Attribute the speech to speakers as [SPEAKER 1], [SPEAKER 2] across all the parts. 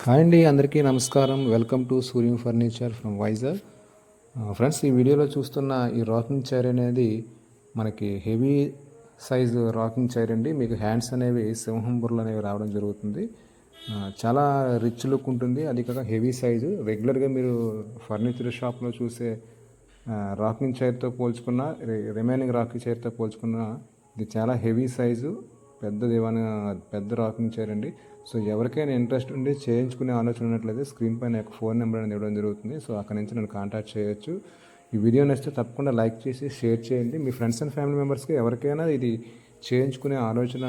[SPEAKER 1] Hi అండి, అందరికీ నమస్కారం. Welcome to Suryam furniture from Vizag. Friends, ఈ వీడియోలో చూస్తున్న ఈ రాకింగ్ చైర్ అనేది మనకి హెవీ సైజు రాకింగ్ చైర్ అండి. మీకు హ్యాండ్స్ అనేవి సింహం బుర్రలు అనేవి రావడం జరుగుతుంది. చాలా రిచ్ లుక్ ఉంటుంది. అది కాక హెవీ సైజు. రెగ్యులర్గా మీరు ఫర్నిచర్ షాప్లో చూసే రాకింగ్ చైర్తో పోల్చుకున్న రిమైనింగ్ రాకింగ్ చైర్తో పోల్చుకున్న ఇది చాలా హెవీ సైజు, పెద్ద రాకింగ్ చైర్ అండి. సో ఎవరికైనా ఇంట్రెస్ట్ ఉండి చేయించుకునే ఆలోచన ఉన్నట్లయితే స్క్రీన్ పైన ఒక ఫోన్ నెంబర్ అనేది ఇవ్వడం జరుగుతుంది. సో అక్కడ నుంచి నన్ను కాంటాక్ట్ చేయొచ్చు. ఈ వీడియో నచ్చితే తప్పకుండా లైక్ చేసి షేర్ చేయండి. మీ ఫ్రెండ్స్ అండ్ ఫ్యామిలీ మెంబర్స్కి ఎవరికైనా ఇది చేయించుకునే ఆలోచన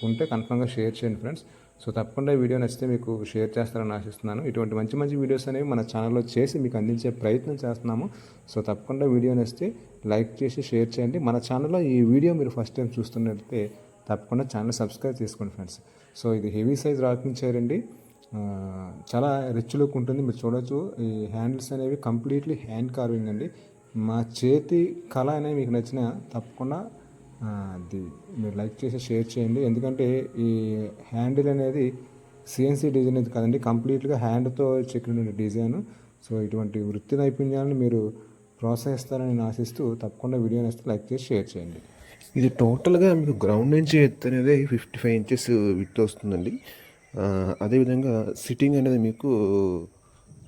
[SPEAKER 1] ఉంటే కన్ఫర్మ్గా షేర్ చేయండి ఫ్రెండ్స్. సో తప్పకుండా ఈ వీడియో నచ్చితే మీకు షేర్ చేస్తారని ఆశిస్తున్నాను. ఇటువంటి మంచి మంచి వీడియోస్ అనేవి మన ఛానల్లో చేసి మీకు అందించే ప్రయత్నం చేస్తున్నాము. సో తప్పకుండా వీడియో నచ్చితే లైక్ చేసి షేర్ చేయండి. మన ఛానల్లో ఈ వీడియో మీరు ఫస్ట్ టైం చూస్తున్నట్లయితే తప్పకుండా ఛానల్ సబ్స్క్రైబ్ చేసుకోండి ఫ్రెండ్స్. సో ఇది హెవీ సైజ్ రాకింగ్ చైర్ అండి. చాలా రిచ్ లుక్ ఉంటుంది. మీరు చూడొచ్చు, ఈ హ్యాండిల్స్ అనేవి కంప్లీట్లీ హ్యాండ్ కార్వింగ్ అండి. మా చేతి కళ అనేవి మీకు నచ్చిన తప్పకుండా అది మీరు లైక్ చేసి షేర్ చేయండి. ఎందుకంటే ఈ హ్యాండిల్ అనేది సిఎన్సీ డిజైన్ ఇది కాదండి, కంప్లీట్గా హ్యాండ్తో చెక్కిన డిజైన్. సో ఇటువంటి వృత్తి నైపుణ్యాలను మీరు ప్రోత్సహిస్తారని నేను ఆశిస్తూ తప్పకుండా వీడియో నచ్చితే లైక్ చేసి షేర్ చేయండి.
[SPEAKER 2] ఇది టోటల్గా మీకు గ్రౌండ్ నుంచి ఎత్తు అనేది 55 ఇంచెస్ విత్ వస్తుందండి. అదేవిధంగా సిట్టింగ్ అనేది మీకు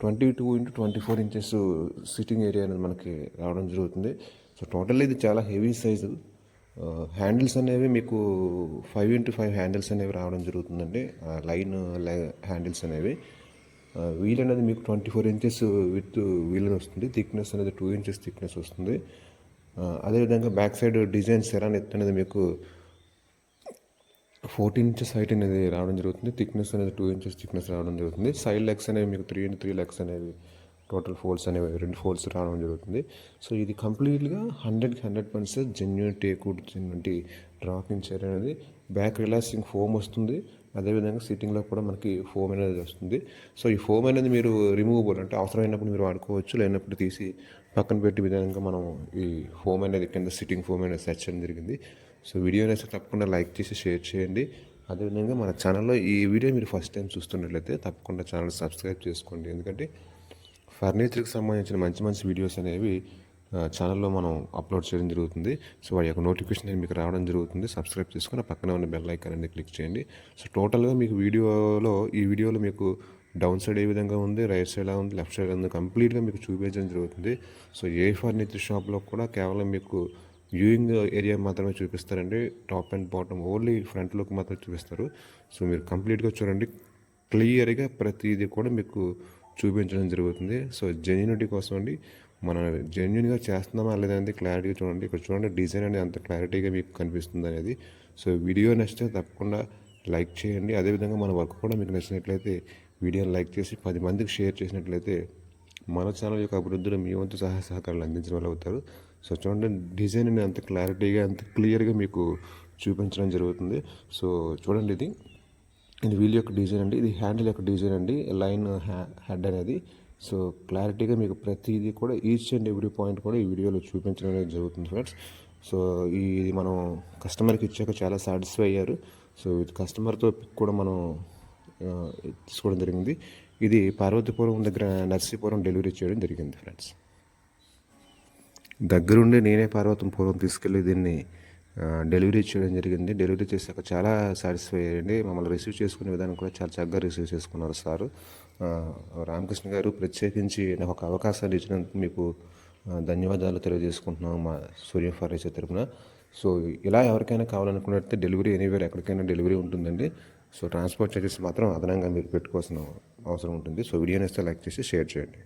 [SPEAKER 2] 22x24 ఇంచెస్ సిట్టింగ్ ఏరియా అనేది మనకి రావడం జరుగుతుంది. సో టోటల్ ఇది చాలా హెవీ సైజు. హ్యాండిల్స్ అనేవి మీకు 5x5 హ్యాండిల్స్ అనేవి రావడం జరుగుతుందండి. లైన్ హ్యాండిల్స్ అనేవి. వీల్ అనేది మీకు 24 ఇంచెస్ విత్ వీల్ వస్తుంది. థిక్నెస్ అనేది 2 ఇంచెస్ థిక్నెస్ వస్తుంది. అదేవిధంగా బ్యాక్ సైడ్ డిజైన్ సెరాన్ ఎత్తు అనేది మీకు 14 ఇంచెస్ హైట్ అనేది రావడం జరుగుతుంది. థిక్నెస్ అనేది 2 ఇంచెస్ థిక్నెస్ రావడం జరుగుతుంది. సైడ్ లెగ్స్ అనేవి మీకు 3x3 లెగ్స్ అనేవి, టోటల్ ఫోల్డ్స్ అనేవి 2 ఫోల్డ్స్ రావడం జరుగుతుంది. సో ఇది కంప్లీట్గా 100% జెన్యూన్ టేక్వుడ్ రాకింగ్ చైర్ అనేది. బ్యాక్ రిలాక్సింగ్ ఫోమ్ వస్తుంది. అదేవిధంగా సిట్టింగ్లో కూడా మనకి ఫోమ్ అనేది వస్తుంది. సో ఈ ఫోమ్ అనేది మీరు రిమూవబుల్, అంటే అవసరమైనప్పుడు మీరు వాడుకోవచ్చు, లేనప్పుడు తీసి పక్కన పెట్టి విధంగా మనం ఈ ఫోమ్ అనేది కింద సిట్టింగ్ ఫోమ్ అనేది సెర్చ్ చేయడం జరిగింది. సో వీడియో అనేది తప్పకుండా లైక్ చేసి షేర్ చేయండి. అదేవిధంగా మన ఛానల్లో ఈ వీడియో మీరు ఫస్ట్ టైం చూస్తున్నట్లయితే తప్పకుండా ఛానల్ సబ్స్క్రైబ్ చేసుకోండి. ఎందుకంటే ఫర్నిచర్కి సంబంధించిన మంచి మంచి వీడియోస్ అనేవి ఛానల్లో మనం అప్లోడ్ చేయడం జరుగుతుంది. సో వాటి యొక్క నోటిఫికేషన్ మీకు రావడం జరుగుతుంది. సబ్స్క్రైబ్ చేసుకుని పక్కన ఉన్న బెల్ ఐకాన్ అనేది క్లిక్ చేయండి. సో టోటల్గా మీకు ఈ వీడియోలో మీకు డౌన్ సైడ్ ఏ విధంగా ఉంది, రైట్ సైడ్ ఎలా ఉంది, లెఫ్ట్ సైడ్ ఉంది, కంప్లీట్గా మీకు చూపించడం జరుగుతుంది. సో ఏ ఫర్నిచర్ షాప్లో కూడా కేవలం మీకు వ్యూయింగ్ ఏరియా మాత్రమే చూపిస్తారండి. Top and bottom only front look మాత్రం చూపిస్తారు. సో మీరు కంప్లీట్గా చూడండి, క్లియర్గా ప్రతిదీ కూడా మీకు చూపించడం జరుగుతుంది. సో జెన్యూనిటీ కోసం అండి, మనం జెన్యూన్గా చేస్తున్నామా లేదంటే క్లారిటీగా చూడండి. ఇక్కడ చూడండి, డిజైన్ అనేది అంత క్లారిటీగా మీకు కనిపిస్తుంది అనేది. సో వీడియో నచ్చితే తప్పకుండా లైక్ చేయండి. అదేవిధంగా మన వర్క్ కూడా మీకు నచ్చినట్లయితే వీడియోని లైక్ చేసి 10 మందికి షేర్ చేసినట్లయితే మన ఛానల్ యొక్క అభివృద్ధిలో మీ వంతు సహకారాలు అందించిన వాళ్ళు అవుతారు. సో చూడండి, డిజైన్ అనేది అంత క్లారిటీగా అంత క్లియర్గా మీకు చూపించడం జరుగుతుంది. సో చూడండి, ఇది వీల్ యొక్క డిజైన్ అండి, ఇది హ్యాండిల్ యొక్క డిజైన్ అండి, లైన్ హెడ్ అనేది. సో క్లారిటీగా మీకు ప్రతిదీ కూడా ఈచ్ అండ్ ఎవ్రీ పాయింట్ కూడా ఈ వీడియోలో చూపించడం అనేది జరుగుతుంది ఫ్రెండ్స్. సో ఇది మనం కస్టమర్కి ఇచ్చాక చాలా సాటిస్ఫై అయ్యారు. సో ఇది కస్టమర్తో కూడా మనం తీసుకోవడం జరిగింది. ఇది పార్వతీపురం దగ్గర నర్సీపురం డెలివరీ చేయడం జరిగింది ఫ్రెండ్స్. దగ్గరుండి నేనే పార్వతీపురం తీసుకెళ్ళి దీన్ని డెలివరీ చేయడం జరిగింది. డెలివరీ చేశాక చాలా సాటిస్ఫై అయ్యండి. మమ్మల్ని రిసీవ్ చేసుకునే విధానం కూడా చాలా చక్కగా రిసీవ్ చేసుకున్నారు సారు. రామకృష్ణ గారు, ప్రత్యేకించి నాకు ఒక అవకాశాన్ని ఇచ్చినందుకు మీకు ధన్యవాదాలు తెలియజేసుకుంటున్నాము మా సూర్య ఫర్నిచర్ తరపున. సో ఇలా ఎవరికైనా కావాలనుకున్నట్లయితే డెలివరీ ఎనీవేర్ ఎక్కడికైనా డెలివరీ ఉంటుందండి. సో ట్రాన్స్పోర్ట్ చార్జెస్ మాత్రం అదనంగా మీరు పెట్టుకోవాల్సిన అవసరం ఉంటుంది. సో వీడియోని ఇస్తే లైక్ చేసి షేర్ చేయండి.